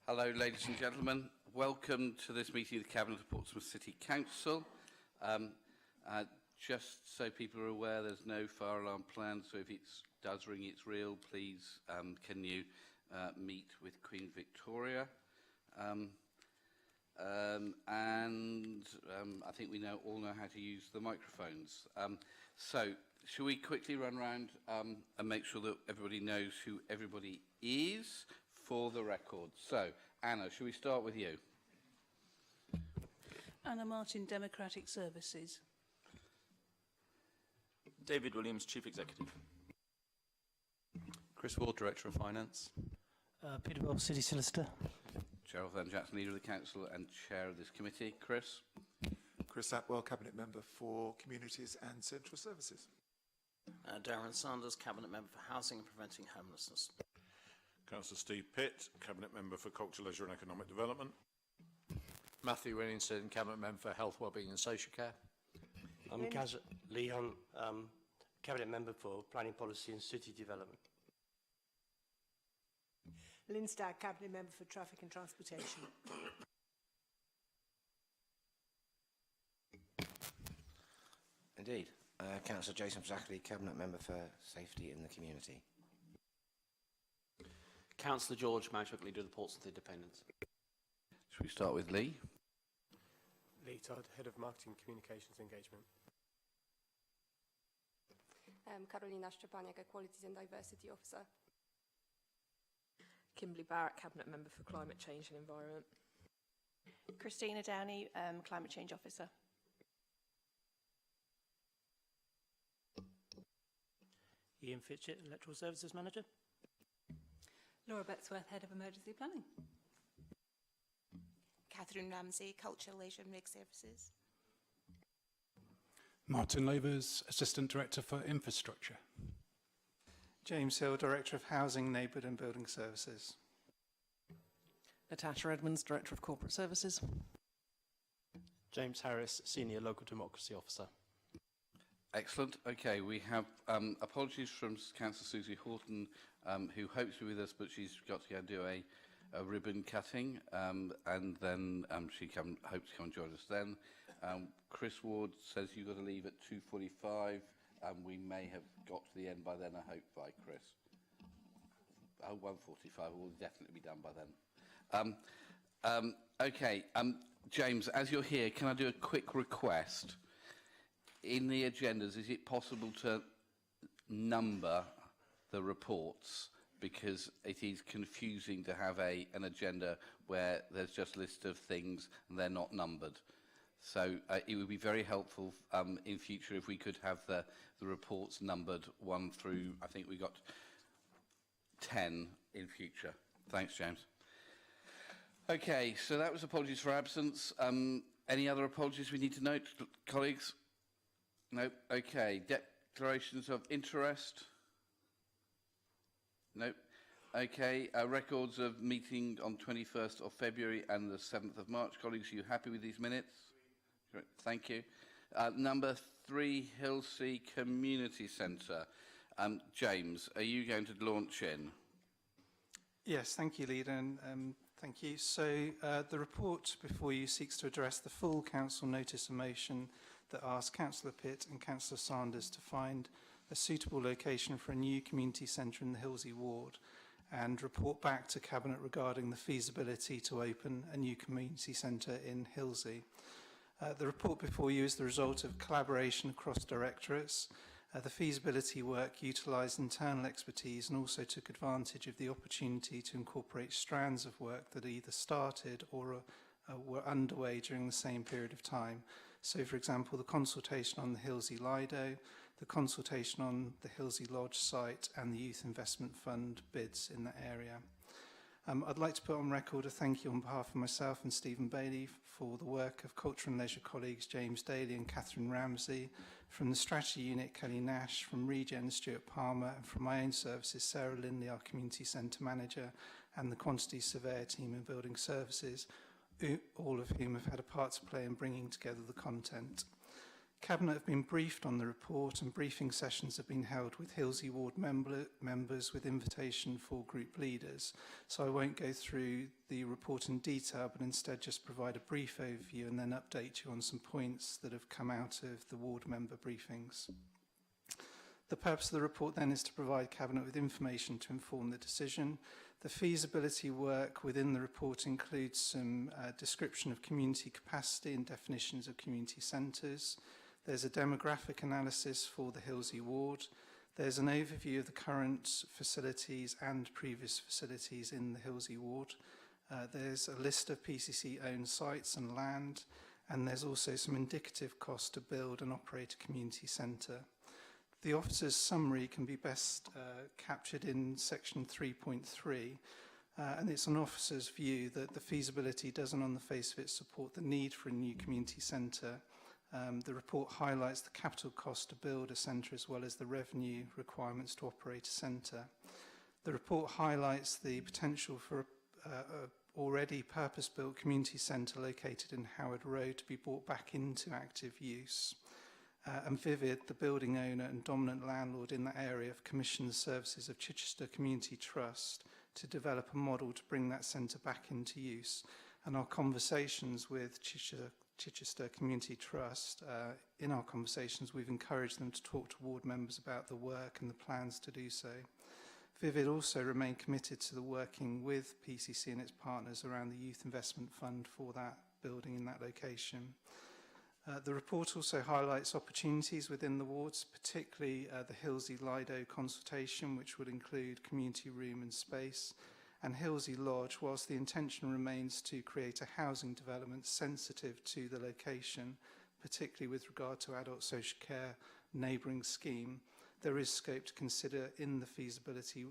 Hello, ladies and gentlemen. Welcome to this meeting of the Cabinet of Portsmouth City Council. Just so people are aware, there's no fire alarm planned, so if it does ring, it's real. Please, can you meet with Queen Victoria? I think we all know how to use the microphones. So, shall we quickly run around and make sure that everybody knows who everybody is for the record? So, Anna, shall we start with you? Anna Martin, Democratic Services. David Williams, Chief Executive. Chris Ward, Director of Finance. Peter Bell, City Solicitor. Gerald Van Jackson, Leader of the Council and Chair of this committee. Chris? Chris Atwell, Cabinet Member for Communities and Central Services. Darren Sanders, Cabinet Member for Housing and Preventing Homelessness. Councillor Steve Pitt, Cabinet Member for Culture, Leisure and Economic Development. Matthew Williamson, Cabinet Member for Health, Wellbeing and Social Care. I'm Kaz Leon, Cabinet Member for Planning Policy and City Development. Lynn Stagg, Cabinet Member for Traffic and Transportation. Indeed. Councillor Jason Zachary, Cabinet Member for Safety in the Community. Councillor George Magic, Leader of the Portsmouth Independents. Shall we start with Lee? Lee Todd, Head of Marketing Communications Engagement. Karolina Szczepaniak, Equalities and Diversity Officer. Kimberly Barrett, Cabinet Member for Climate Change and Environment. Christina Downey, Climate Change Officer. Ian Fitchett, Electoral Services Manager. Laura Becksworth, Head of Emergency Planning. Catherine Ramsey, Culture, Leisure and Rig Services. Martin Lavers, Assistant Director for Infrastructure. James Hill, Director of Housing, Neighbourhood and Building Services. Natasha Edmonds, Director of Corporate Services. James Harris, Senior Local Democracy Officer. Excellent. Okay, we have apologies from Councillor Susie Horton, who hopes to be with us, but she's got to go and do a ribbon cutting, and then she hopes to come and join us then. Chris Ward says you've got to leave at 2:45. We may have got to the end by then, I hope, by Chris. 1:45, we'll definitely be done by then. Okay, James, as you're here, can I do a quick request? In the agendas, is it possible to number the reports? Because it is confusing to have an agenda where there's just a list of things and they're not numbered. So it would be very helpful in future if we could have the reports numbered 1 through, I think we got 10 in future. Thanks, James. Okay, so that was apologies for absence. Any other apologies we need to note, colleagues? No. Okay. Declarations of interest? No. Okay. Records of meeting on 21st of February and the 7th of March. Colleagues, are you happy with these minutes? Great. Thank you. Number 3, Hillsea Community Centre. James, are you going to launch in? Yes, thank you, Leader, and thank you. So the report before you seeks to address the full council notice and motion that asks Councillor Pitt and Councillor Sanders to find a suitable location for a new community centre in the Hillsea ward and report back to Cabinet regarding the feasibility to open a new community centre in Hillsea. The report before you is the result of collaboration across directorates. The feasibility work utilised internal expertise and also took advantage of the opportunity to incorporate strands of work that either started or were underway during the same period of time. So, for example, the consultation on the Hillsea Lido, the consultation on the Hillsea Lodge site and the Youth Investment Fund bids in that area. I'd like to put on record a thank you on behalf of myself and Stephen Bailey for the work of Culture and Leisure colleagues James Daly and Catherine Ramsey, from the Strategy Unit Kelly Nash, from Regen Stuart Palmer, and from my own services Sarah Lindley, our Community Centre Manager, and the Quantity Surveyor team in Building Services, all of whom have had a part to play in bringing together the content. Cabinet have been briefed on the report, and briefing sessions have been held with Hillsey Ward members with invitation for group leaders. So I won't go through the report in detail, but instead just provide a brief overview and then update you on some points that have come out of the ward member briefings. The purpose of the report then is to provide Cabinet with information to inform the decision. The feasibility work within the report includes some description of community capacity and definitions of community centres. There's a demographic analysis for the Hillsey ward. There's an overview of the current facilities and previous facilities in the Hillsey ward. There's a list of PCC-owned sites and land, and there's also some indicative cost to build and operate a community centre. The officer's summary can be best captured in section 3.3, and it's an officer's view that the feasibility doesn't on the face of it support the need for a new community centre. The report highlights the capital cost to build a centre as well as the revenue requirements to operate a centre. The report highlights the potential for a already purpose-built community centre located in Howard Road to be brought back into active use. And Vivid, the building owner and dominant landlord in that area, have commissioned the services of Chichester Community Trust to develop a model to bring that centre back into use. And our conversations with Chichester Community Trust, in our conversations, we've encouraged them to talk to ward members about the work and the plans to do so. Vivid also remain committed to the working with PCC and its partners around the Youth Investment Fund for that building in that location. The report also highlights opportunities within the wards, particularly the Hillsey Lido consultation, which would include community room and space, and Hillsey Lodge, whilst the intention remains to create a housing development sensitive to the location, particularly with regard to adult social care neighbouring scheme. There is scope to consider in the feasibility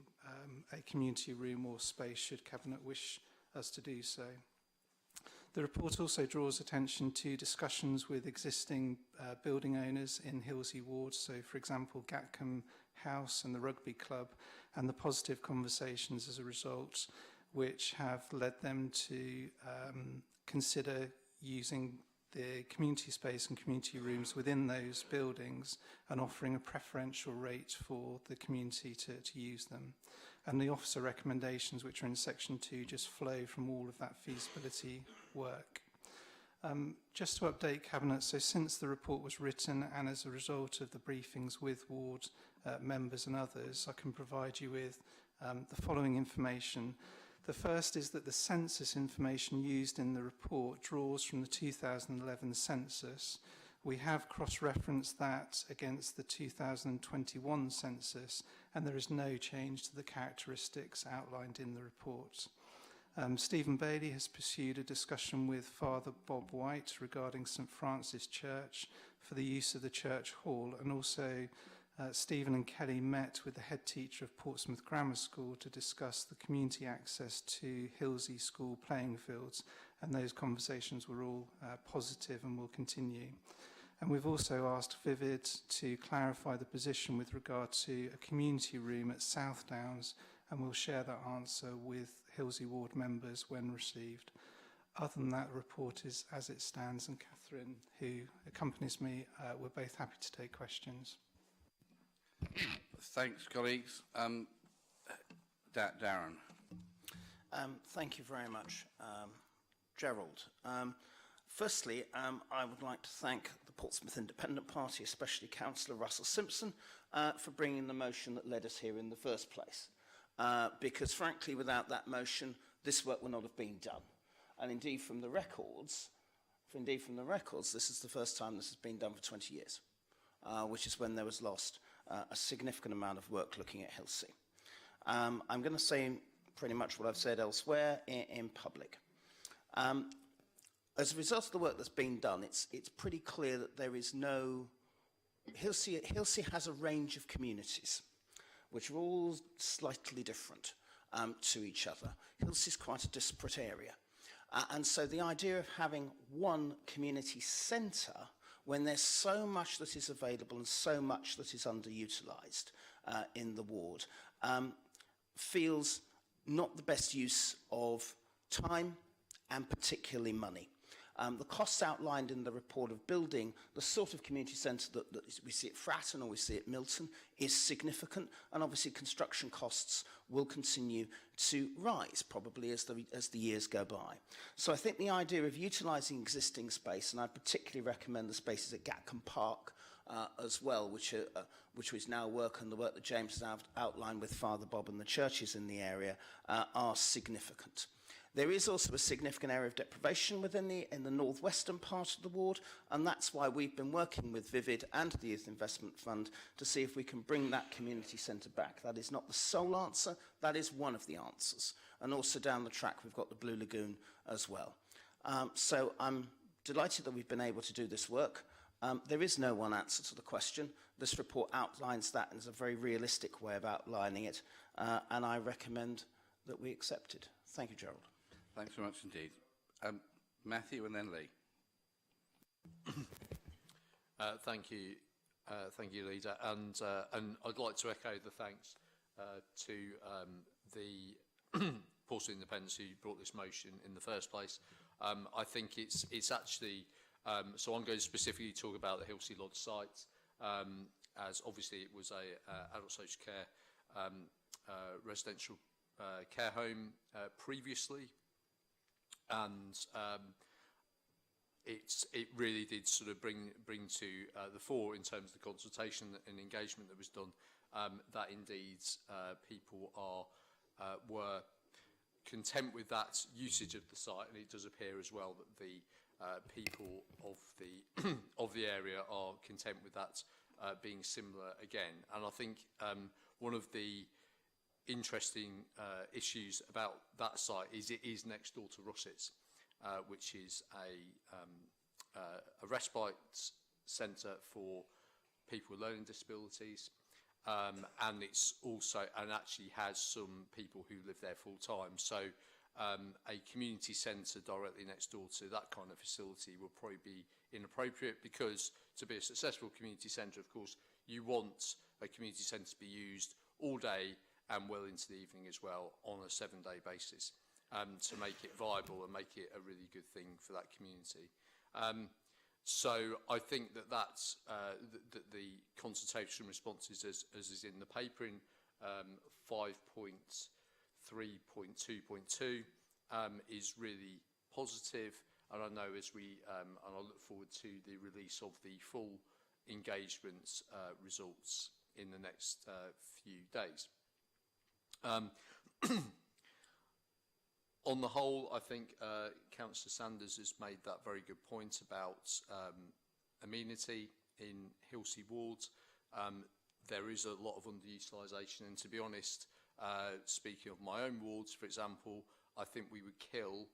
a community room or space should Cabinet wish us to do so. The report also draws attention to discussions with existing building owners in Hillsey wards, so for example Gatcombe House and the Rugby Club, and the positive conversations as a result which have led them to consider using the community space and community rooms within those buildings and offering a preferential rate for the community to use them. And the officer recommendations, which are in section 2, just flow from all of that feasibility work. Just to update Cabinet, so since the report was written and as a result of the briefings with ward members and others, I can provide you with the following information. The first is that the census information used in the report draws from the 2011 census. We have cross-referenced that against the 2021 census, and there is no change to the characteristics outlined in the report. Stephen Bailey has pursued a discussion with Father Bob White regarding St Francis Church for the use of the church hall, and also Stephen and Kelly met with the head teacher of Portsmouth Grammar School to discuss the community access to Hillsey School playing fields, and those conversations were all positive and will continue. And we've also asked Vivid to clarify the position with regard to a community room at South Downs, and we'll share that answer with Hillsey ward members when received. Other than that, the report is as it stands, and Catherine, who accompanies me, we're both happy to take questions. Thanks, colleagues. Darren. Thank you very much, Gerald. Firstly, I would like to thank the Portsmouth Independent Party, especially Councillor Russell Simpson, for bringing the motion that led us here in the first place. Because frankly, without that motion, this work would not have been done. And indeed, from the records, this is the first time this has been done for 20 years, which is when there was lost a significant amount of work looking at Hillsey. I'm going to say pretty much what I've said elsewhere in public. As a result of the work that's been done, it's pretty clear that there is no... Hillsey has a range of communities, which are all slightly different to each other. Hillsey is quite a disparate area. And so the idea of having one community centre, when there's so much that is available and so much that is underutilised in the ward, feels not the best use of time and particularly money. The costs outlined in the report of building the sort of community centre that we see at Fratton or we see at Milton is significant, and obviously construction costs will continue to rise probably as the years go by. So I think the idea of utilising existing space, and I particularly recommend the spaces at Gatcombe Park as well, which is now work, and the work that James has outlined with Father Bob and the churches in the area are significant. There is also a significant area of deprivation in the northwestern part of the ward, and that's why we've been working with Vivid and the Youth Investment Fund to see if we can bring that community centre back. That is not the sole answer, that is one of the answers. And also down the track we've got the Blue Lagoon as well. So I'm delighted that we've been able to do this work. There is no one answer to the question. This report outlines that and is a very realistic way of outlining it, and I recommend that we accept it. Thank you, Gerald. Thanks very much indeed. Matthew and then Lee. Thank you, Leader. And I'd like to echo the thanks to the Portsmouth Independents who brought this motion in the first place. I think it's actually, so I'm going to specifically talk about the Hilsea Lodge site, as obviously it was a adult social care residential care home previously. And it really did sort of bring to the fore in terms of the consultation and engagement that was done, that indeed people were content with that usage of the site, and it does appear as well that the people of the area are content with that being similar again. And I think one of the interesting issues about that site is it is next door to Russets, which is a respite centre for people with learning disabilities, and it's also, and actually has some people who live there full time. So a community centre directly next door to that kind of facility will probably be inappropriate, because to be a successful community centre, of course, you want a community centre to be used all day and well into the evening as well on a 7-day basis, to make it viable and make it a really good thing for that community. So I think that that's the consultation responses as is in the paper in 5.3.2.2 is really positive, and I know as we and I look forward to the release of the full engagements results in the next few days. On the whole, I think Councillor Sanders has made that very good point about amenity in Hilsea wards. There is a lot of underutilisation, and to be honest, speaking of my own wards, for example, I think we would kill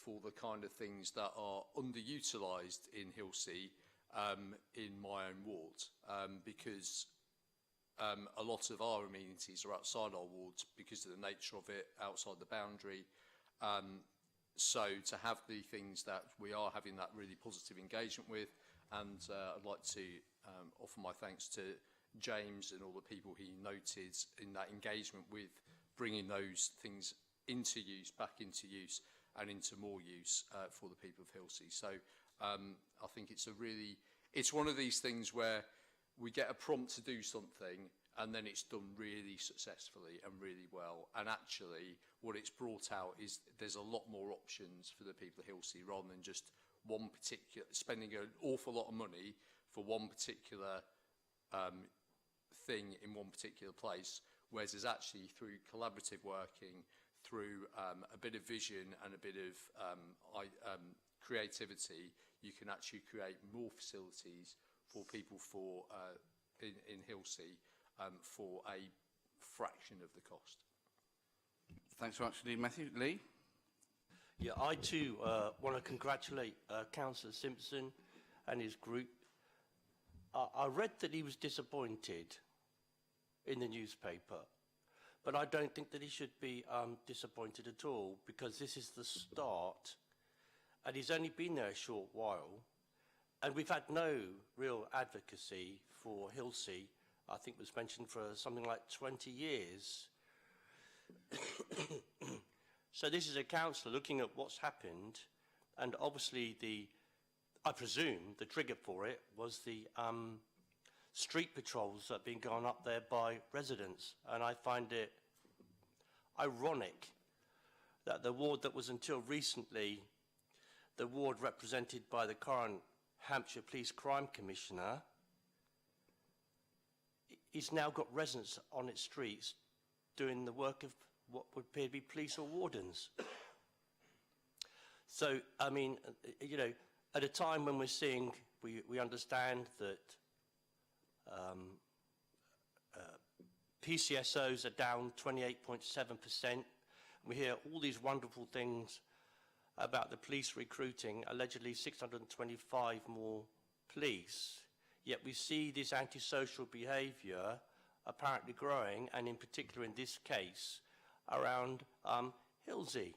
for the kind of things that are underutilised in Hilsea in my own ward, because a lot of our amenities are outside our wards because of the nature of it, outside the boundary. So to have the things that we are having that really positive engagement with, and I'd like to offer my thanks to James and all the people he noted in that engagement with bringing those things into use, back into use, and into more use for the people of Hilsea. So I think it's one of these things where we get a prompt to do something, and then it's done really successfully and really well. And actually, what it's brought out is there's a lot more options for the people of Hilsea, rather than just one particular, spending an awful lot of money for one particular thing in one particular place. Whereas there's actually, through collaborative working, through a bit of vision and a bit of creativity, you can actually create more facilities for people in Hilsea for a fraction of the cost. Thanks very much indeed, Matthew. Lee? Yeah, I too want to congratulate Councillor Simpson and his group. I read that he was disappointed in the newspaper, but I don't think that he should be disappointed at all, because this is the start, and he's only been there a short while, and we've had no real advocacy for Hilsea. I think it was mentioned for something like 20 years. So this is a councillor looking at what's happened And obviously I presume the trigger for it was the street patrols that have been going up there by residents. And I find it ironic that the ward that was until recently the ward represented by the current Hampshire Police Crime Commissioner is now got residents on its streets doing the work of what would appear to be police or wardens. So, I mean, you know, at a time when we're seeing, we understand that PCSOs are down 28.7%. We hear all these wonderful things about the police recruiting, allegedly 625 more police, yet we see this antisocial behaviour apparently growing, and in particular in this case, around Hilsey.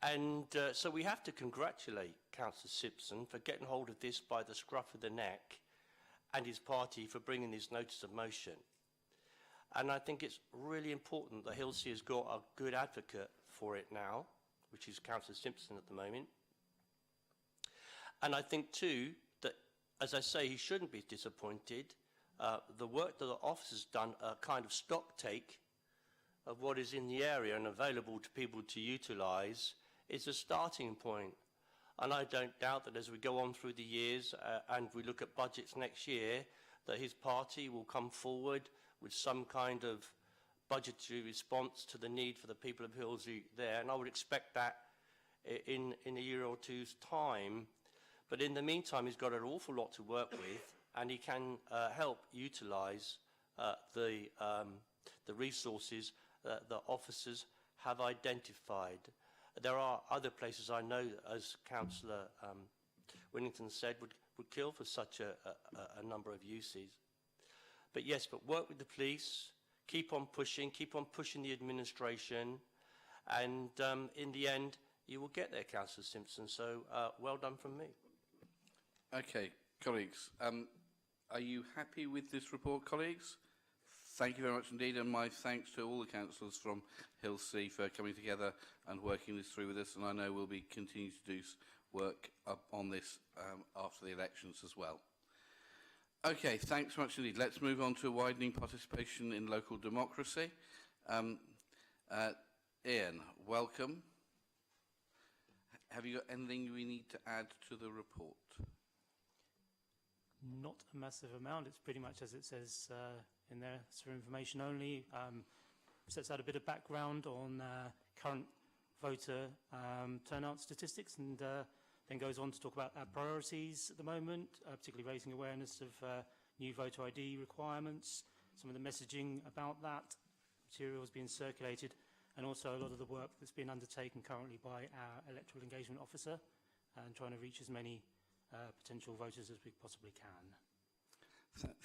And so we have to congratulate Councillor Simpson for getting hold of this by the scruff of the neck, and his party for bringing this notice of motion. And I think it's really important that Hilsey has got a good advocate for it now, which is Councillor Simpson at the moment. And I think too that, as I say, he shouldn't be disappointed. The work that the office has done, a kind of stock take of what is in the area and available to people to utilise, is a starting point. And I don't doubt that as we go on through the years and we look at budgets next year, that his party will come forward with some kind of budgetary response to the need for the people of Hilsey there. And I would expect that in a year or two's time. But in the meantime, he's got an awful lot to work with, and he can help utilise the resources that the officers have identified. There are other places I know, as Councillor Winnington said, would kill for such a number of uses. But yes, but work with the police, keep on pushing the administration, and in the end, you will get there, Councillor Simpson. So well done from me. Okay, colleagues, are you happy with this report, colleagues? Thank you very much indeed, and my thanks to all the councillors from Hilsey for coming together and working this through with us, and I know we'll be continuing to do work on this after the elections as well. Okay, thanks so much indeed. Let's move on to widening participation in local democracy. Ian, welcome. Have you got anything we need to add to the report? Not a massive amount. It's pretty much as it says in there. It's for information only. Sets out a bit of background on current voter turnout statistics, and then goes on to talk about our priorities at the moment, particularly raising awareness of new voter ID requirements, some of the messaging about that, materials being circulated, and also a lot of the work that's been undertaken currently by our electoral engagement officer, and trying to reach as many potential voters as we possibly can.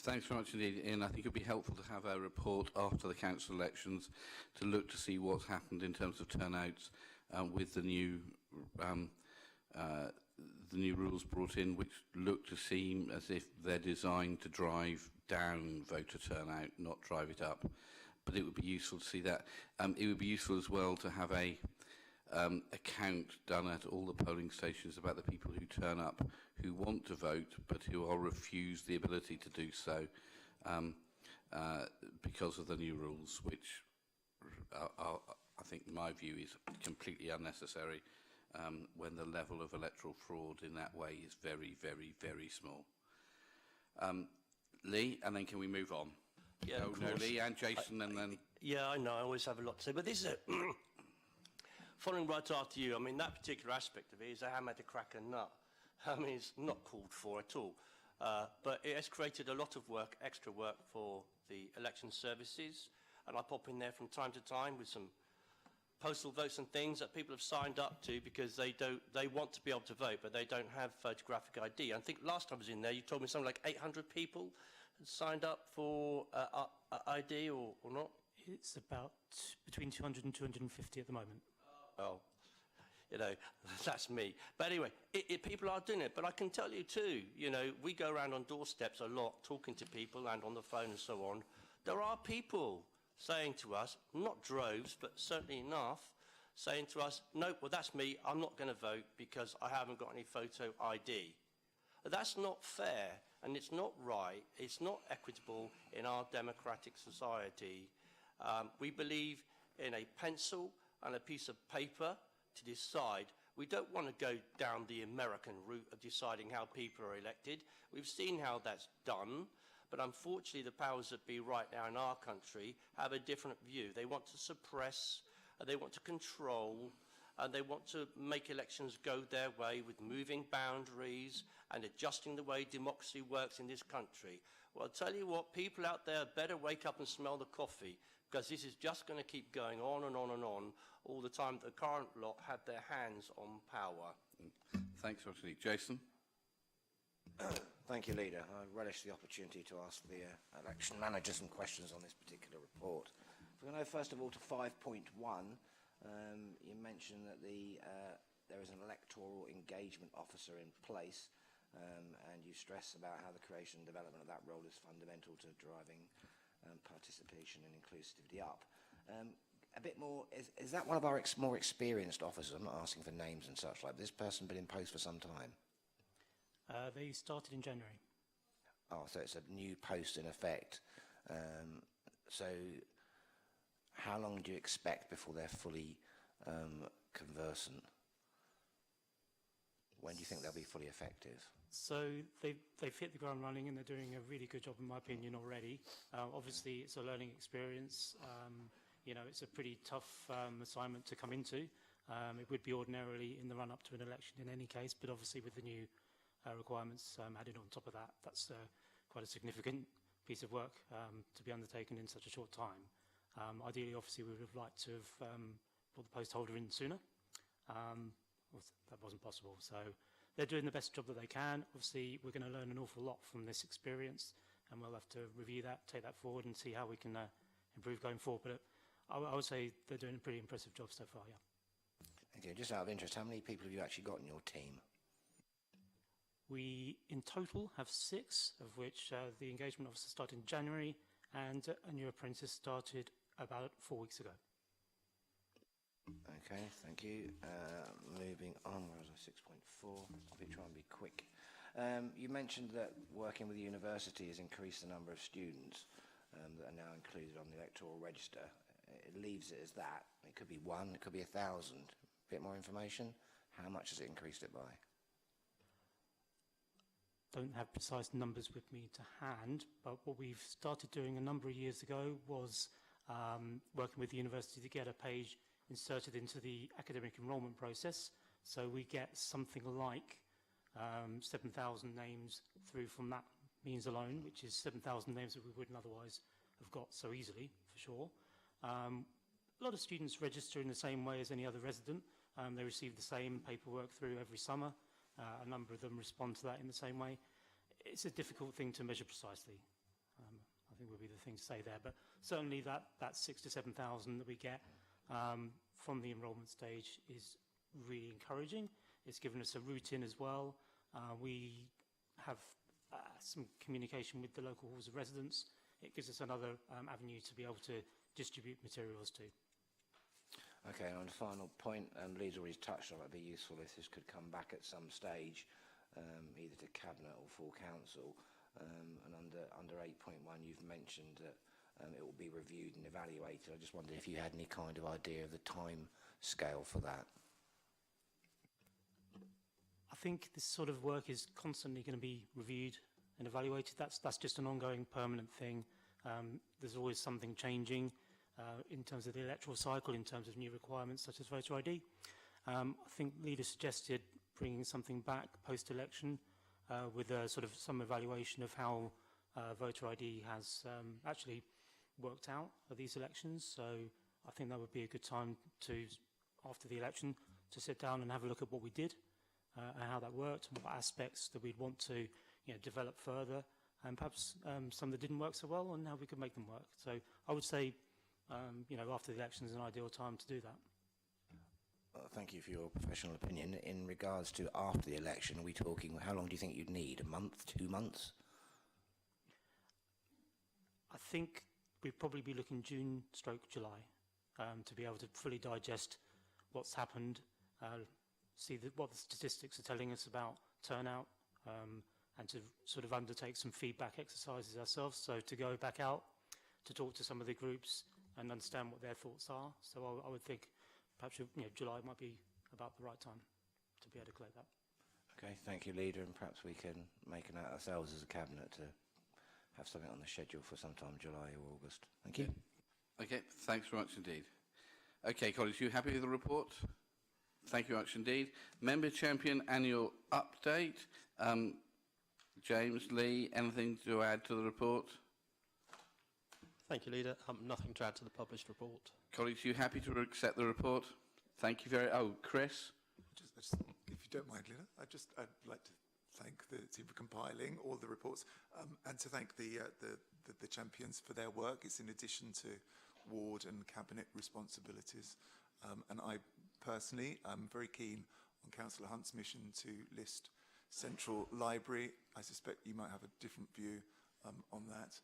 Thanks very much indeed, Ian. I think it would be helpful to have a report after the council elections to look to see what's happened in terms of turnouts with the new rules brought in, which look to seem as if they're designed to drive down voter turnout, not drive it up. But it would be useful to see that. It would be useful as well to have a count done at all the polling stations about the people who turn up, who want to vote, but who are refused the ability to do so because of the new rules, which are, I think, in my view, is completely unnecessary when the level of electoral fraud in that way is very, very, very small. Lee, and then can we move on? Yeah, no, Lee and Jason, and then... Yeah, I know, I always have a lot to say, but this is a... Following right after you, I mean, that particular aspect of it is a hammer to crack a nut. I mean, it's not called for at all. But it has created a lot of work, extra work for the election services, and I pop in there from time to time with some postal votes and things that people have signed up to because they want to be able to vote, but they don't have photographic ID. I think last time I was in there, you told me something like 800 people had signed up for ID or not? It's about between 200 and 250 at the moment. Oh, you know, that's me. But anyway, people are doing it. But I can tell you too, you know, we go around on doorsteps a lot talking to people and on the phone and so on. There are people saying to us, not droves, but certainly enough, saying to us, no, well, that's me, I'm not going to vote because I haven't got any photo ID. That's not fair, and it's not right, it's not equitable in our democratic society. We believe in a pencil and a piece of paper to decide. We don't want to go down the American route of deciding how people are elected. We've seen how that's done, but unfortunately the powers that be right now in our country have a different view. They want to suppress, they want to control, and they want to make elections go their way with moving boundaries and adjusting the way democracy works in this country. Well, I'll tell you what, people out there better wake up and smell the coffee, because this is just going to keep going on and on and on all the time the current lot have their hands on power. Thanks, Dr. Lee. Jason? Thank you, Leader. I relish the opportunity to ask the election manager some questions on this particular report. If we go first of all to 5.1, you mentioned that there is an electoral engagement officer in place, and you stress about how the creation and development of that role is fundamental to driving participation and inclusivity up. A bit more, is that one of our more experienced officers? I'm not asking for names and such like. This person been in post for some time? They started in January. Oh, so it's a new post in effect. So how long do you expect before they're fully conversant? When do you think they'll be fully effective? So they've hit the ground running, and they're doing a really good job, in my opinion, already. Obviously, it's a learning experience. You know, it's a pretty tough assignment to come into. It would be ordinarily in the run-up to an election in any case, but obviously with the new requirements added on top of that, that's quite a significant piece of work to be undertaken in such a short time. Ideally, obviously, we would have liked to have brought the post holder in sooner. That wasn't possible. So they're doing the best job that they can. Obviously, we're going to learn an awful lot from this experience, and we'll have to review that, take that forward, and see how we can improve going forward. But I would say they're doing a pretty impressive job so far, yeah. Thank you. Just out of interest, how many people have you actually got in your team? We, in total, have 6, of which the engagement officer started in January, and a new apprentice started about 4 weeks ago. Okay, thank you. Moving on, where was I? 6.4. I'll try and be quick. You mentioned that working with the university has increased the number of students that are now included on the electoral register. It leaves it as that. It could be 1, it could be 1,000. A bit more information? How much has it increased it by? Don't have precise numbers with me to hand, but what we've started doing a number of years ago was working with the university to get a page inserted into the academic enrolment process. So we get something like 7,000 names through from that means alone, which is 7,000 names that we wouldn't otherwise have got so easily, for sure. A lot of students register in the same way as any other resident. They receive the same paperwork through every summer. A number of them respond to that in the same way. It's a difficult thing to measure precisely, I think would be the thing to say there. But certainly that 6,000 to 7,000 that we get from the enrolment stage is really encouraging. It's given us a route in as well. We have some communication with the local halls of residence. It gives us another avenue to be able to distribute materials to. Okay, and on the final point, Lee's already touched on it. It'd be useful if this could come back at some stage, either to Cabinet or full Council. And under 8.1, you've mentioned that it will be reviewed and evaluated. I just wondered if you had any kind of idea of the time scale for that. I think this sort of work is constantly going to be reviewed and evaluated. That's just an ongoing permanent thing. There's always something changing in terms of the electoral cycle, in terms of new requirements such as voter ID. I think Leader suggested bringing something back post-election with a sort of some evaluation of how voter ID has actually worked out at these elections. So I think that would be a good time to, after the election, to sit down and have a look at what we did and how that worked and what aspects that we'd want to develop further, and perhaps some that didn't work so well and how we could make them work. So I would say after the election is an ideal time to do that. Thank you for your professional opinion. In regards to after the election, are we talking, how long do you think you'd need? A month, 2 months? I think we'd probably be looking June/July to be able to fully digest what's happened, see what the statistics are telling us about turnout, and to sort of undertake some feedback exercises ourselves. So to go back out, to talk to some of the groups and understand what their thoughts are. So I would think perhaps July might be about the right time to be able to collect that. Okay, thank you, Leader, and perhaps we can make a note ourselves as a Cabinet to have something on the schedule for sometime July or August. Thank you. Okay, thanks very much indeed. Okay, colleagues, you happy with the report? Thank you very much indeed. Member Champion Annual Update. James, Lee, anything to add to the report? Thank you, Leader. Nothing to add to the published report. Colleagues, you happy to accept the report? Thank you very... Oh, Chris? Just, if you don't mind, Leader, I'd like to thank the team for compiling all the reports, and to thank the champions for their work. It's in addition to ward and cabinet responsibilities. And I personally am very keen on Councillor Hunt's mission to list Central Library. I suspect you might have a different view on that.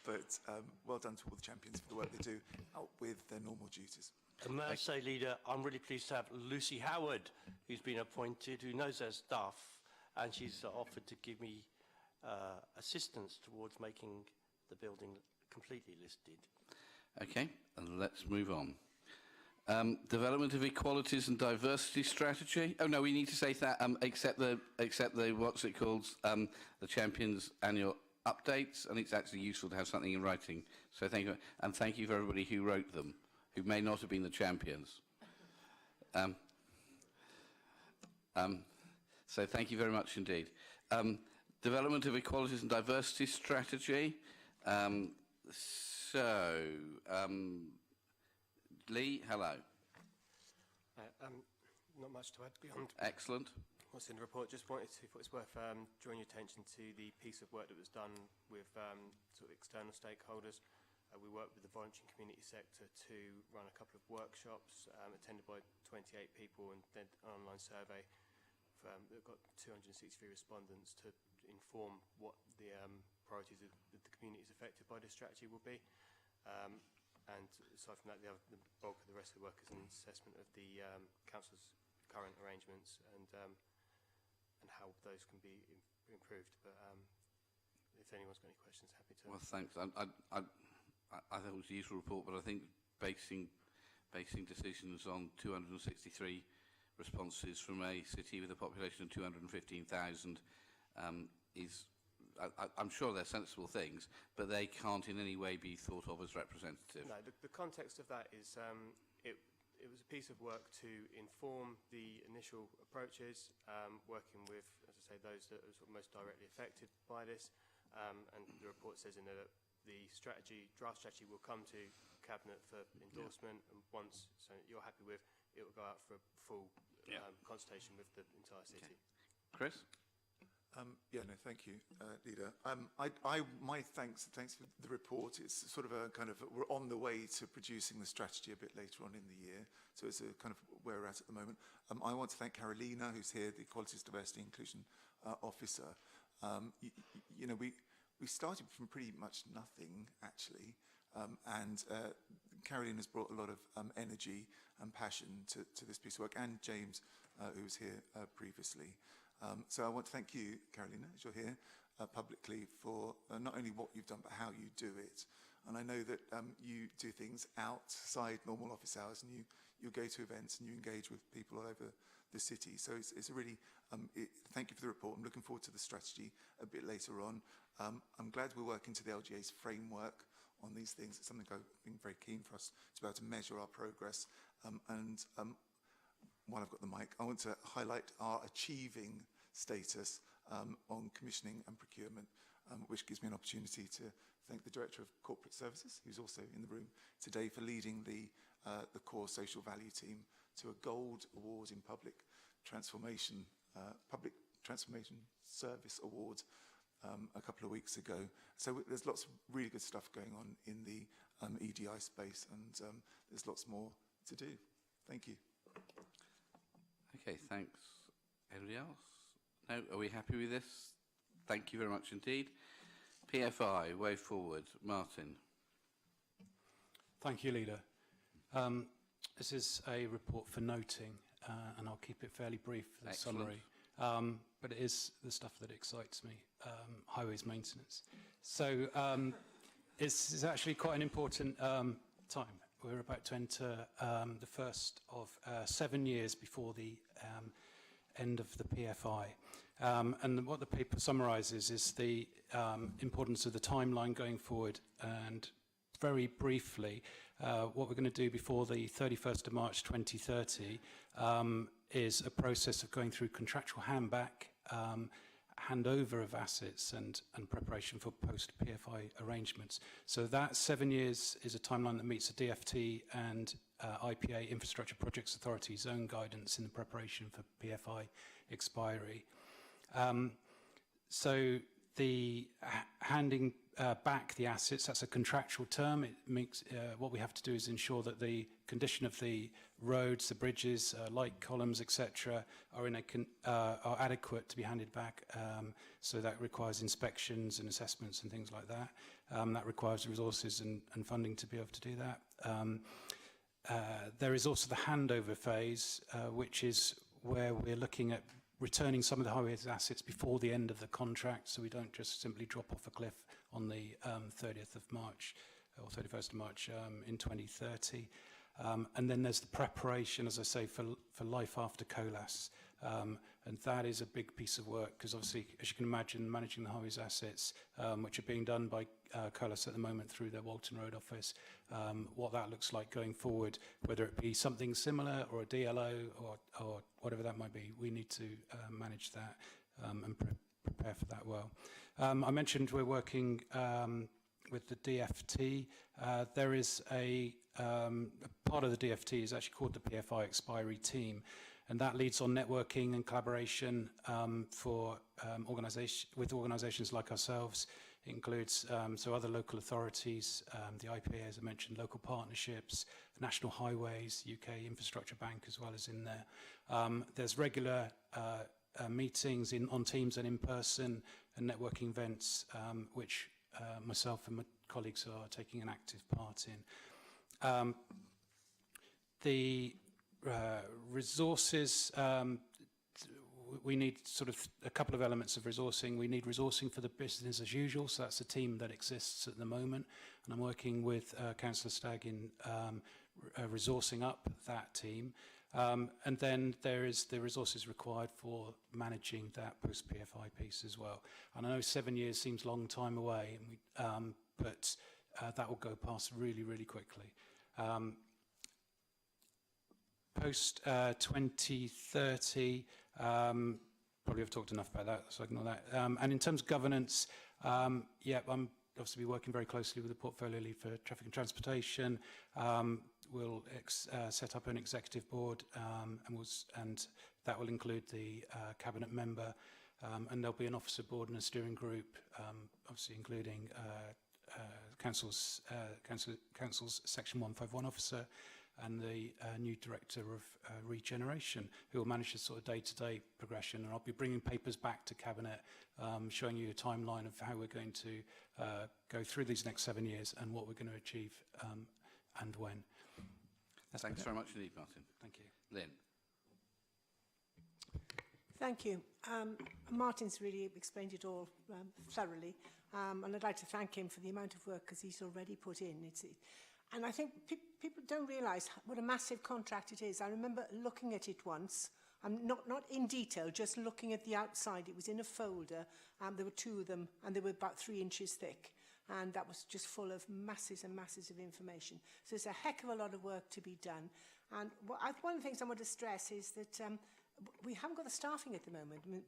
But well done to all the champions for the work they do out with their normal duties. And may I say, Leader, I'm really pleased to have Lucy Howard, who's been appointed, who knows her stuff, and she's offered to give me assistance towards making the building completely listed. Okay, and let's move on. Development of equalities and diversity strategy. Oh no, we need to say that. Except the what's it called? The Champions Annual Updates, and it's actually useful to have something in writing. So thank you, and thank you for everybody who wrote them, who may not have been the champions. So thank you very much indeed. Development of equalities and diversity strategy. Lee, hello. Not much to add beyond Excellent. what's in the report. Just wanted to, thought it's worth drawing your attention to the piece of work that was done with sort of external stakeholders. We worked with the voluntary and community sector to run a couple of workshops attended by 28 people, and then an online survey that got 263 respondents to inform what the priorities of the communities affected by this strategy will be. And aside from that, the bulk of the rest of the work is an assessment of the council's current arrangements and how those can be improved. But if anyone's got any questions, happy to. Well, thanks. I thought it was a useful report, but I think basing decisions on 263 responses from a city with a population of 215,000 is, I'm sure they're sensible things, but they can't in any way be thought of as representative. No, the context of that is it was a piece of work to inform the initial approaches, working with, as I say, those that are sort of most directly affected by this. And the report says in there that the draft strategy will come to Cabinet for endorsement, and once you're happy with, it will go out for a full consultation with the entire city. Okay. Chris? Yeah, no, thank you, Leader. My thanks for the report. It's sort of a kind of, we're on the way to producing the strategy a bit later on in the year, so it's a kind of where we're at the moment. I want to thank Carolina, who's here, the Equalities, Diversity, Inclusion Officer. You know, we started from pretty much nothing, actually, and Carolina's brought a lot of energy and passion to this piece of work, and James, who was here previously. So I want to thank you, Carolina, as you're here, publicly for not only what you've done, but how you do it. And I know that you do things outside normal office hours, and you go to events and you engage with people all over the city. So it's a really, thank you for the report. I'm looking forward to the strategy a bit later on. I'm glad we're working to the LGA's framework on these things. It's something I've been very keen for us to be able to measure our progress. While I've got the mic, I want to highlight our achieving status on commissioning and procurement, which gives me an opportunity to thank the Director of Corporate Services, who's also in the room today, for leading the core social value team to a gold award in public transformation service award a couple of weeks ago. So there's lots of really good stuff going on in the EDI space, and there's lots more to do. Thank you. Okay, thanks. Anybody else? No? Are we happy with this? Thank you very much indeed. PFI, way forward. Martin. Thank you, Leader. This is a report for noting, and I'll keep it fairly brief for the Excellent. summary. But it is the stuff that excites me, highways maintenance. So it's actually quite an important time. We're about to enter the first of 7 years before the end of the PFI. And what the paper summarises is the importance of the timeline going forward, and very briefly, what we're going to do before the 31st of March 2030 is a process of going through contractual handback, handover of assets and preparation for post-PFI arrangements. So that 7 years is a timeline that meets the DFT and IPA Infrastructure Projects Authority's own guidance in the preparation for PFI expiry. So the handing back the assets, that's a contractual term. It makes what we have to do is ensure that the condition of the roads, the bridges, light columns, etc., are adequate to be handed back. So that requires inspections and assessments and things like that. That requires resources and funding to be able to do that. There is also the handover phase, which is where we're looking at returning some of the highways assets before the end of the contract, so we don't just simply drop off a cliff on the 30th of March or 31st of March in 2030. And then there's the preparation, as I say, for life after COLAS. And that is a big piece of work, because obviously, as you can imagine, managing the highways assets, which are being done by COLAS at the moment through their Walton Road office, what that looks like going forward, whether it be something similar or a DLO or whatever that might be, we need to manage that and prepare for that well. I mentioned we're working with the DFT. There is a part of the DFT is actually called the PFI Expiry Team, and that leads on networking and collaboration for with organisations like ourselves. It includes so other local authorities, the IPA, as I mentioned, local partnerships, National Highways, UK Infrastructure Bank as well as in there. There's regular meetings on Teams and in person and networking events, which myself and my colleagues are taking an active part in. The resources, we need sort of a couple of elements of resourcing. We need resourcing for the business as usual, so that's a team that exists at the moment, and I'm working with Councillor Stagg in resourcing up that team. And then there is the resources required for managing that post-PFI piece as well. And I know 7 years seems a long time away, and but that will go past really, really quickly. Post 2030, probably have talked enough about that, so I ignore that. And in terms of governance, yeah, I'm obviously be working very closely with the portfolio lead for traffic and transportation. We'll set up an executive board, and that will include the cabinet member, and there'll be an officer board and a steering group, obviously including council's Section 151 officer, and the new director of regeneration, who will manage the sort of day-to-day progression. And I'll be bringing papers back to cabinet, showing you a timeline of how we're going to go through these next 7 years and what we're going to achieve and when. Thanks very much indeed, Martin. Thank you. Lynn. Thank you. Martin's really explained it all thoroughly, and I'd like to thank him for the amount of work because he's already put in. And I think people don't realise what a massive contract it is. I remember looking at it once, not in detail, just looking at the outside. It was in a folder, there were two of them, and they were about 3 inches thick. And that was just full of masses and masses of information. So there's a heck of a lot of work to be done. And one of the things I want to stress is that we haven't got the staffing at the moment. I mean,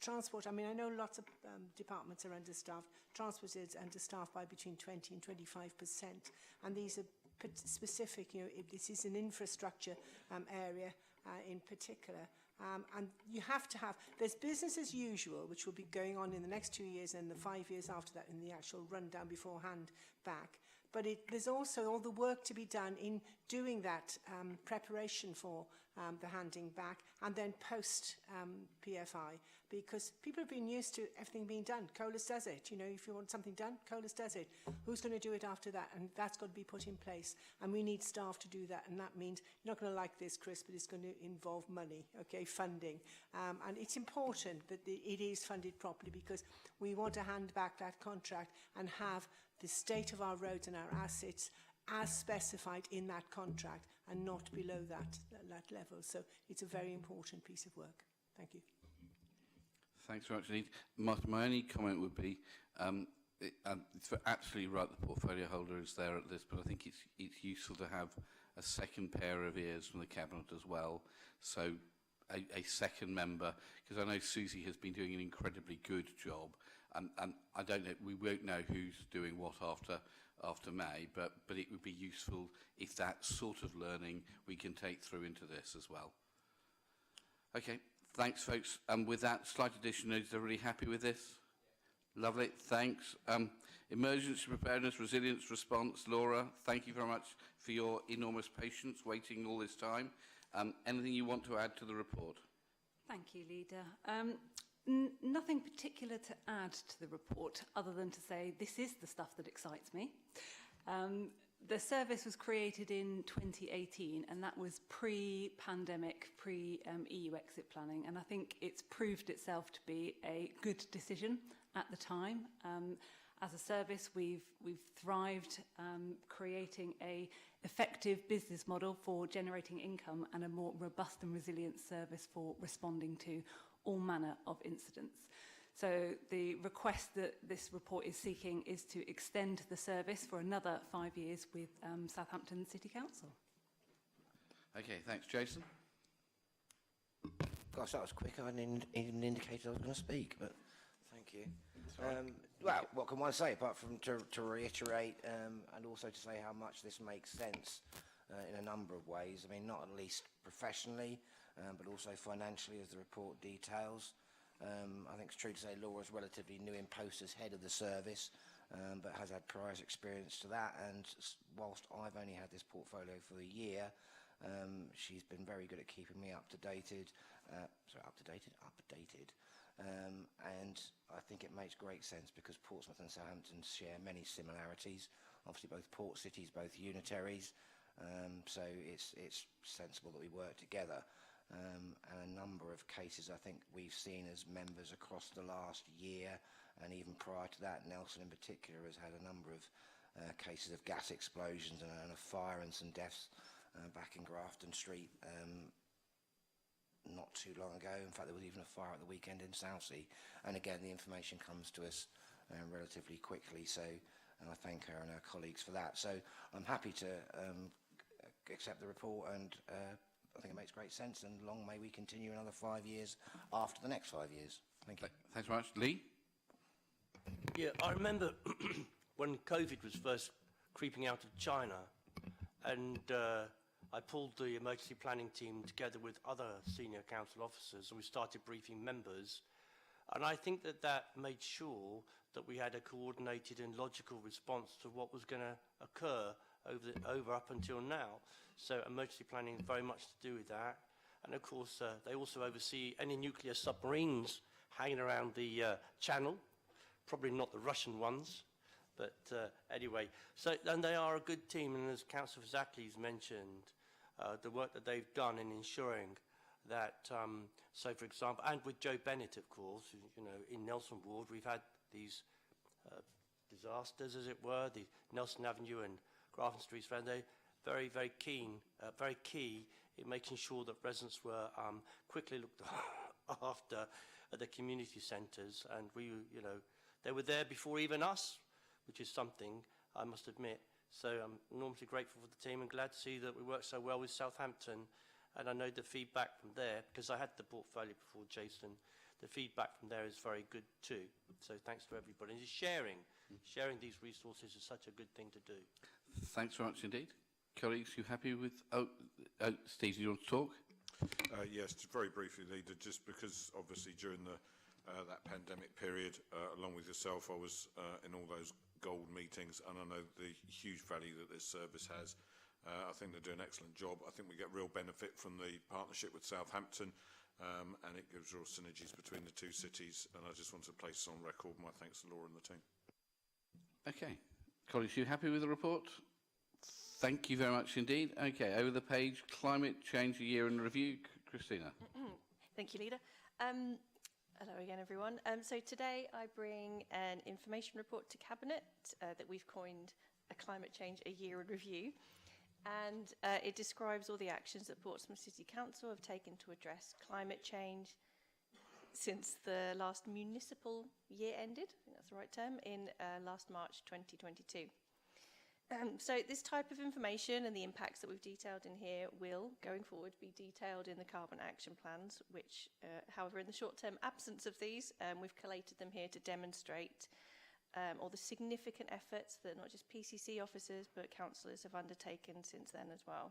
transport, I mean, I know lots of departments are understaffed. Transport is understaffed by between 20 and 25%. And these are specific, you know, this is an infrastructure area in particular. And you have to have, there's business as usual, which will be going on in the next 2 years and the 5 years after that in the actual rundown beforehand back. but there's also all the work to be done in doing that preparation for the handing back and then post PFI, because people have been used to everything being done. Colas does it. You know, if you want something done, Colas does it. Who's going to do it after that? And that's got to be put in place. And we need staff to do that. And that means, you're not going to like this, Chris, but it's going to involve money, okay, funding. And it's important that it is funded properly, because we want to hand back that contract and have the state of our roads and our assets as specified in that contract and not below that level. So it's a very important piece of work. Thank you. Thanks very much indeed. Martin, my only comment would be, it's absolutely right the portfolio holder is there at this, but I think it's useful to have a second pair of ears from the Cabinet as well. So a second member, because I know Susie has been doing an incredibly good job, and I don't know, we won't know who's doing what after May, but it would be useful if that sort of learning we can take through into this as well. Okay, thanks folks. With that slight addition, is everybody happy with this? Lovely, thanks. Emergency preparedness, resilience, response. Laura, thank you very much for your enormous patience waiting all this time. Anything you want to add to the report? Thank you, Leader. Nothing particular to add to the report other than to say this is the stuff that excites me. The service was created in 2018, and that was pre-pandemic, pre-EU exit planning, and I think it's proved itself to be a good decision at the time. As a service, we've thrived creating a effective business model for generating income and a more robust and resilient service for responding to all manner of incidents. So the request that this report is seeking is to extend the service for another 5 years with Southampton City Council. Okay, thanks. Jason? Gosh, that was quick. I didn't even indicate I was going to speak, but thank you. Well, what can one say apart from to reiterate and also to say how much this makes sense in a number of ways. I mean, not at least professionally, but also financially, as the report details. I think it's true to say Laura's relatively new in post as head of the service, but has had prior experience to that. And whilst I've only had this portfolio for a year, she's been very good at keeping me updated. And I think it makes great sense because Portsmouth and Southampton share many similarities. Obviously, both port cities, both unitaries. So it's sensible that we work together. And a number of cases I think we've seen as members across the last year, and even prior to that, Nelson in particular has had a number of cases of gas explosions and a fire and some deaths back in Grafton Street not too long ago. In fact, there was even a fire at the weekend in Southsea. And again, the information comes to us relatively quickly, so I thank her and her colleagues for that. So I'm happy to accept the report, and I think it makes great sense, and long may we continue another 5 years after the next 5 years. Thank you. Thanks very much. Lee? Yeah, I remember when COVID was first creeping out of China, and I pulled the emergency planning team together with other senior council officers, and we started briefing members. And I think that made sure that we had a coordinated and logical response to what was going to occur over up until now. So emergency planning is very much to do with that. And of course, they also oversee any nuclear submarines hanging around the channel, probably not the Russian ones. But anyway, so and they are a good team, and as Councillor Zaki's mentioned, the work that they've done in ensuring that, so for example, and with Joe Bennett, of course, you know, in Nelson Ward, we've had these disasters, as it were, the Nelson Avenue and Grafton Streets around there, very, very key in making sure that residents were quickly looked after at the community centres, and we, you know, they were there before even us, which is something, I must admit. So I'm enormously grateful for the team and glad to see that we work so well with Southampton. And I know the feedback from there, because I had the portfolio before Jason, the feedback from there is very good too. So thanks to everybody. And sharing these resources is such a good thing to do. Thanks very much indeed. Colleagues, you happy with... Steve, do you want to talk? Yes, just very briefly, Leader, just because obviously during that pandemic period, along with yourself, I was in all those gold meetings, and I know the huge value that this service has. I think they do an excellent job. I think we get real benefit from the partnership with Southampton, and it gives real synergies between the two cities, and I just want to place on record my thanks to Laura and the team. Okay. Colleagues, you happy with the report? Thank you very much indeed. Okay, over the page, Climate Change, a Year in Review. Christina. Thank you, Leader. Hello again, everyone. So today I bring an information report to Cabinet that we've coined a Climate Change, a Year in Review. And it describes all the actions that Portsmouth City Council have taken to address climate change since the last municipal year ended, I think that's the right term, in last March 2022. So this type of information and the impacts that we've detailed in here will, going forward, be detailed in the carbon action plans, which, however, in the short-term absence of these, we've collated them here to demonstrate all the significant efforts that not just PCC officers but councillors have undertaken since then as well.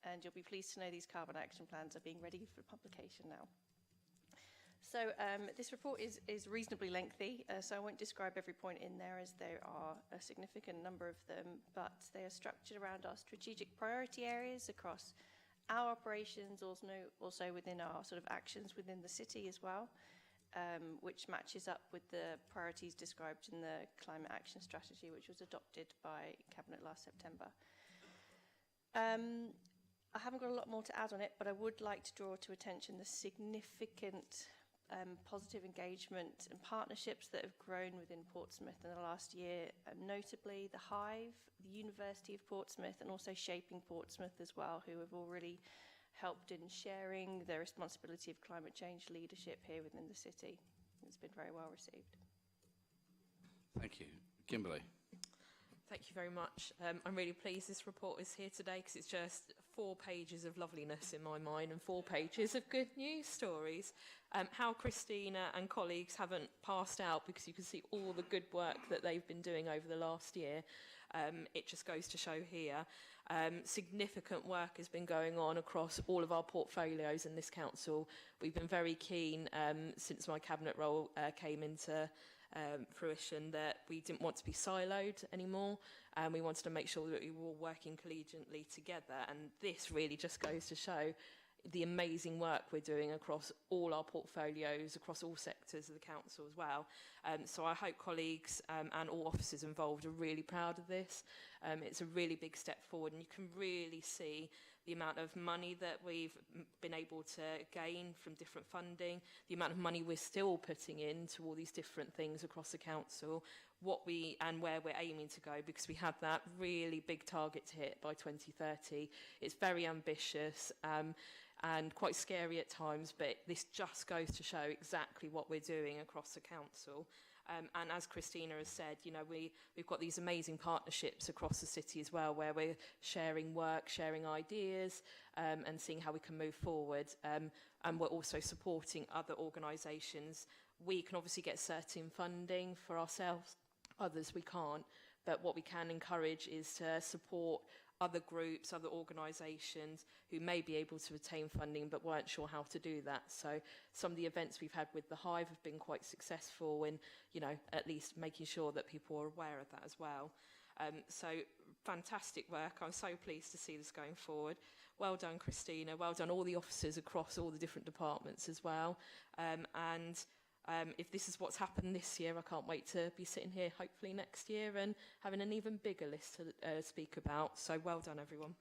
And you'll be pleased to know these carbon action plans are being ready for publication now. So this report is reasonably lengthy, so I won't describe every point in there as there are a significant number of them, but they are structured around our strategic priority areas across our operations, also within our sort of actions within the city as well, which matches up with the priorities described in the Climate Action Strategy, which was adopted by Cabinet last September. I haven't got a lot more to add on it, but I would like to draw to attention the significant positive engagement and partnerships that have grown within Portsmouth in the last year, notably the Hive, the University of Portsmouth, and also Shaping Portsmouth as well, who have all really helped in sharing their responsibility of climate change leadership here within the city. It's been very well received. Thank you. Kimberly. Thank you very much. I'm really pleased this report is here today because it's just 4 pages of loveliness in my mind and 4 pages of good news stories. How Christina and colleagues haven't passed out because you can see all the good work that they've been doing over the last year. It just goes to show here. Significant work has been going on across all of our portfolios in this council. We've been very keen since my cabinet role came into fruition that we didn't want to be siloed anymore, and we wanted to make sure that we were all working collegiately together, and this really just goes to show the amazing work we're doing across all our portfolios, across all sectors of the council as well. So I hope colleagues and all officers involved are really proud of this. It's a really big step forward, and you can really see the amount of money that we've been able to gain from different funding, the amount of money we're still putting into all these different things across the council, and where we're aiming to go, because we have that really big target to hit by 2030. It's very ambitious and quite scary at times, but this just goes to show exactly what we're doing across the council. And as Christina has said, you know, we've got these amazing partnerships across the city as well, where we're sharing work, sharing ideas, and seeing how we can move forward. And we're also supporting other organisations. We can obviously get certain funding for ourselves, others we can't. But what we can encourage is to support other groups, other organisations who may be able to retain funding but weren't sure how to do that. So some of the events we've had with the Hive have been quite successful in, you know, at least making sure that people are aware of that as well. So fantastic work. I'm so pleased to see this going forward. Well done, Christina. Well done all the officers across all the different departments as well. If this is what's happened this year, I can't wait to be sitting here hopefully next year and having an even bigger list to speak about. So well done, everyone.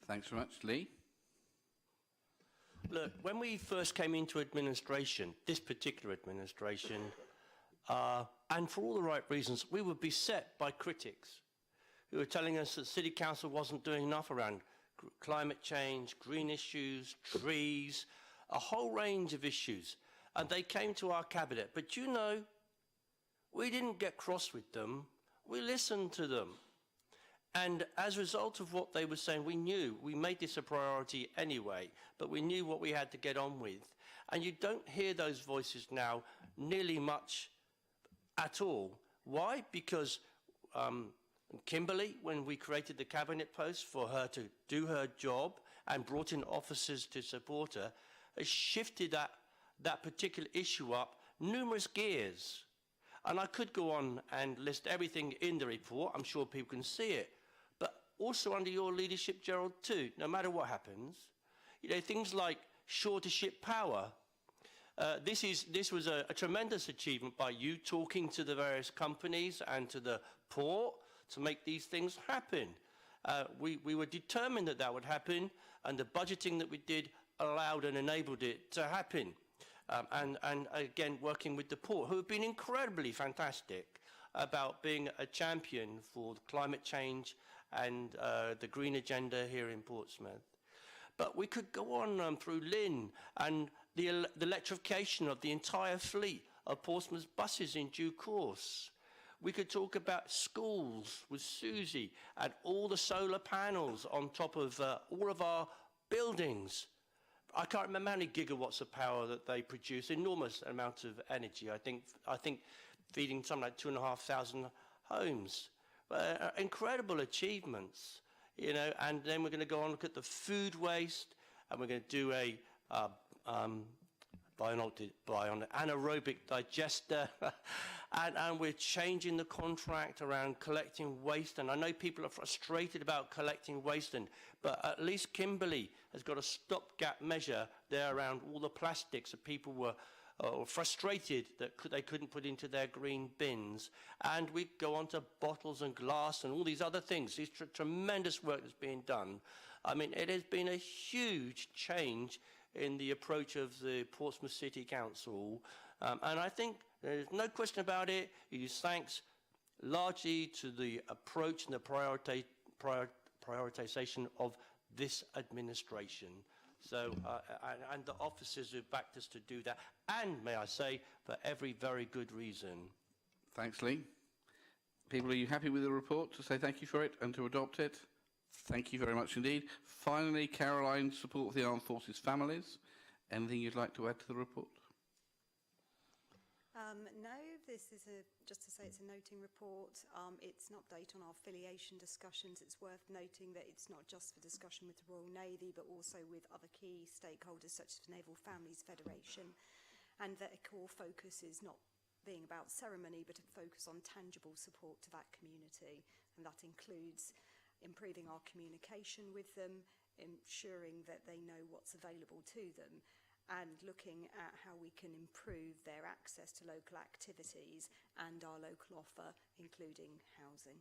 Thanks very much. Lee? Look, when we first came into administration, this particular administration, and for all the right reasons, we were beset by critics who were telling us that City Council wasn't doing enough around climate change, green issues, trees, a whole range of issues. And they came to our cabinet. But you know, we didn't get cross with them. We listened to them. And as a result of what they were saying, we knew we made this a priority anyway, but we knew what we had to get on with. And you don't hear those voices now nearly much at all. Why? Because Kimberly, when we created the cabinet post for her to do her job and brought in officers to support her, has shifted that particular issue up numerous gears. And I could go on and list everything in the report. I'm sure people can see it. But also under your leadership, Gerald, too, no matter what happens, you know, things like shore-to-ship power. This was a tremendous achievement by you talking to the various companies and to the port to make these things happen. We were determined that that would happen, and the budgeting that we did allowed and enabled it to happen. And again, working with the port, who have been incredibly fantastic about being a champion for climate change and the green agenda here in Portsmouth. But we could go on through Lynn and the electrification of the entire fleet of Portsmouth buses in due course. We could talk about schools with Susie and all the solar panels on top of all of our buildings. I can't remember how many gigawatts of power that they produce, enormous amount of energy. I think feeding something like 2,500 homes. Incredible achievements, you know. And then we're going to go on and look at the food waste, and we're going to do a anaerobic digester, and we're changing the contract around collecting waste. And I know people are frustrated about collecting waste, but at least Kimberley has got a stopgap measure there around all the plastics that people were frustrated that they couldn't put into their green bins. And we go on to bottles and glass and all these other things. This tremendous work that's being done. I mean, it has been a huge change in the approach of the Portsmouth City Council. And I think there's no question about it. It is thanks largely to the approach and the prioritisation of this administration. So, and the officers who backed us to do that, and may I say, for every very good reason. Thanks, Lee. People, are you happy with the report, to say thank you for it and to adopt it? Thank you very much indeed. Finally, Caroline, support for the Armed Forces families. Anything you'd like to add to the report? No, this is just to say it's a noting report. It's an update on our affiliation discussions. It's worth noting that it's not just for discussion with the Royal Navy, but also with other key stakeholders such as the Naval Families Federation, and that a core focus is not being about ceremony, but a focus on tangible support to that community, and that includes improving our communication with them, ensuring that they know what's available to them, and looking at how we can improve their access to local activities and our local offer, including housing.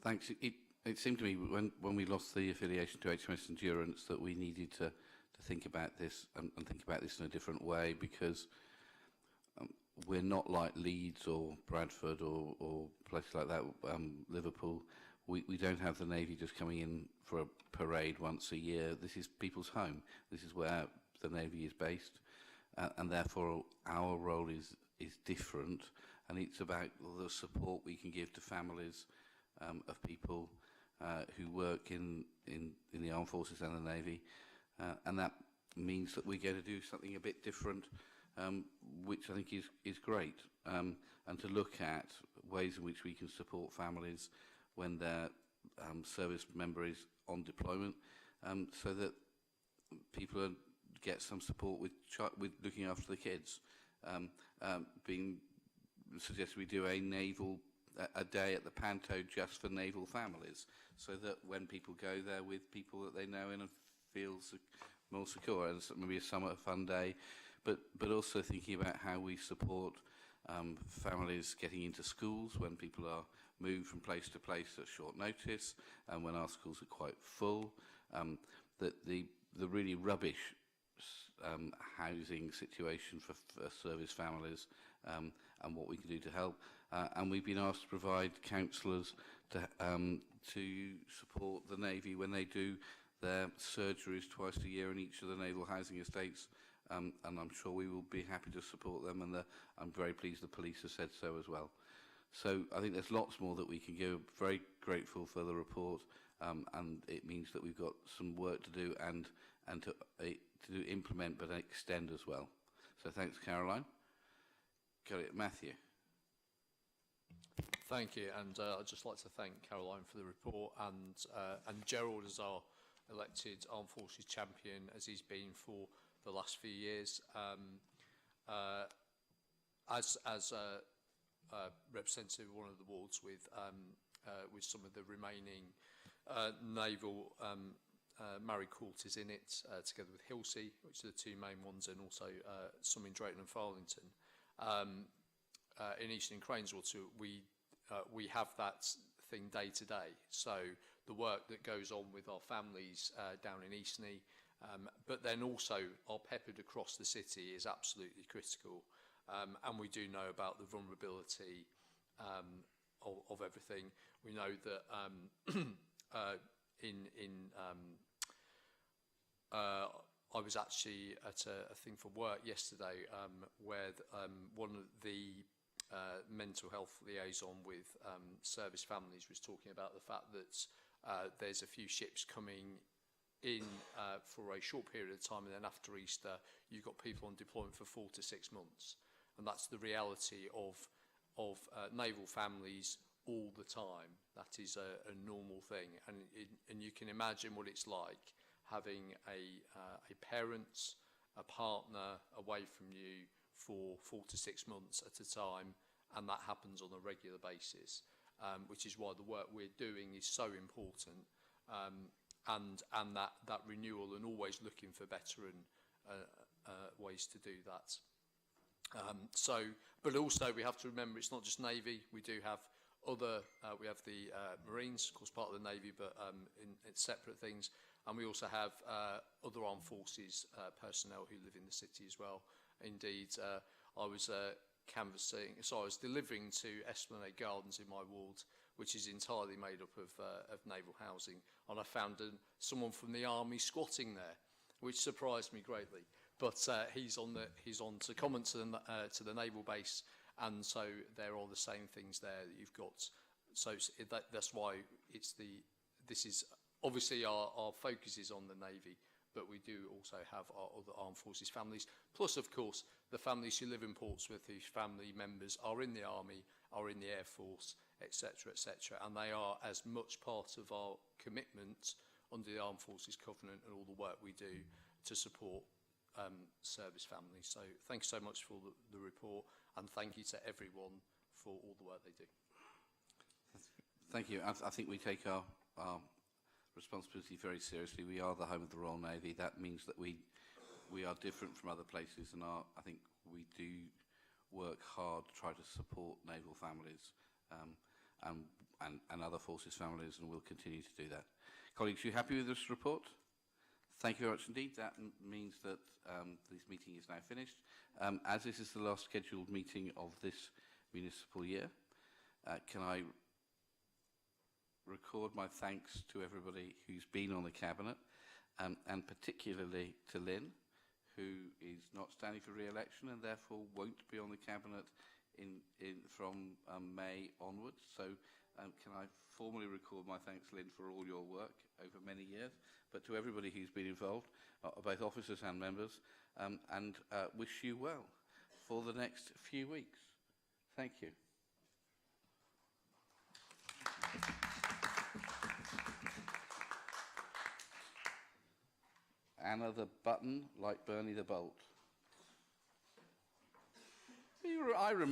Thanks. It seemed to me when we lost the affiliation to HMS Endurance that we needed to think about this and think about this in a different way, because we're not like Leeds or Bradford or places like that, Liverpool. We don't have the Navy just coming in for a parade once a year. This is people's home. This is where the Navy is based, and therefore our role is different, and it's about the support we can give to families of people who work in the Armed Forces and the Navy, and that means that we're going to do something a bit different, which I think is great, and to look at ways in which we can support families when their service member is on deployment, so that people get some support with looking after the kids. Being suggested we do a day at the Panto just for naval families, so that when people go there with people that they know and feel more secure, and maybe a summer fun day, but also thinking about how we support families getting into schools when people are moved from place to place at short notice, and when our schools are quite full, that the really rubbish housing situation for service families, and what we can do to help. And we've been asked to provide counsellors to support the Navy when they do their surgeries twice a year in each of the naval housing estates, and I'm sure we will be happy to support them, and I'm very pleased the police have said so as well. So I think there's lots more that we can give. Very grateful for the report, and it means that we've got some work to do and to implement but extend as well. So thanks, Caroline. Got it, Matthew. Thank you, and I'd just like to thank Caroline for the report, and Gerald as our elected Armed Forces champion, as he's been for the last few years. as a representative of one of the wards with some of the remaining naval married quarters in it, together with Hilsey, which are the two main ones, and also some in Drayton and Farlington. In Eastern Craneswater, we have that thing day to day. So the work that goes on with our families down in Eastney, but then also are peppered across the city, is absolutely critical. And we do know about the vulnerability of everything. We know that I was actually at a thing for work yesterday where one of the mental health liaison with service families was talking about the fact that there's a few ships coming in for a short period of time, and then after Easter you've got people on deployment for 4 to 6 months, and that's the reality of naval families all the time. That is a normal thing, and you can imagine what it's like having a parent, a partner away from you for 4 to 6 months at a time, and that happens on a regular basis, which is why the work we're doing is so important, and that renewal, and always looking for better ways to do that. But also we have to remember it's not just Navy. We do have other, we have the Marines, of course, part of the Navy, but in separate things. And we also have other armed forces personnel who live in the city as well. Indeed, I was canvassing, so I was delivering to Esplanade Gardens in my ward, which is entirely made up of naval housing, and I found someone from the army squatting there, which surprised me greatly. But he's on to comment to the naval base, and so there are the same things there that you've got. So that's why this is obviously our focus is on the Navy, but we do also have our other armed forces families, plus of course the families who live in Portsmouth whose family members are in the Army, are in the Air Force, etc., etc., and they are as much part of our commitment under the Armed Forces Covenant and all the work we do to support service families. So thank you so much for the report, and thank you to everyone for all the work they do. Thank you. I think we take our responsibility very seriously. We are the home of the Royal Navy. That means that we are different from other places, and I think we do work hard to try to support naval families and other forces families, and we'll continue to do that. Colleagues, are you happy with this report? Thank you very much indeed. That means that this meeting is now finished. As this is the last scheduled meeting of this municipal year, can I record my thanks to everybody who's been on the Cabinet, and particularly to Lynn, who is not standing for re-election and therefore won't be on the Cabinet from May onwards. So can I formally record my thanks, Lynn, for all your work over many years, but to everybody who's been involved, both officers and members, and wish you well for the next few weeks. Thank you. Anna the Button, like Bernie the Bolt. I remember.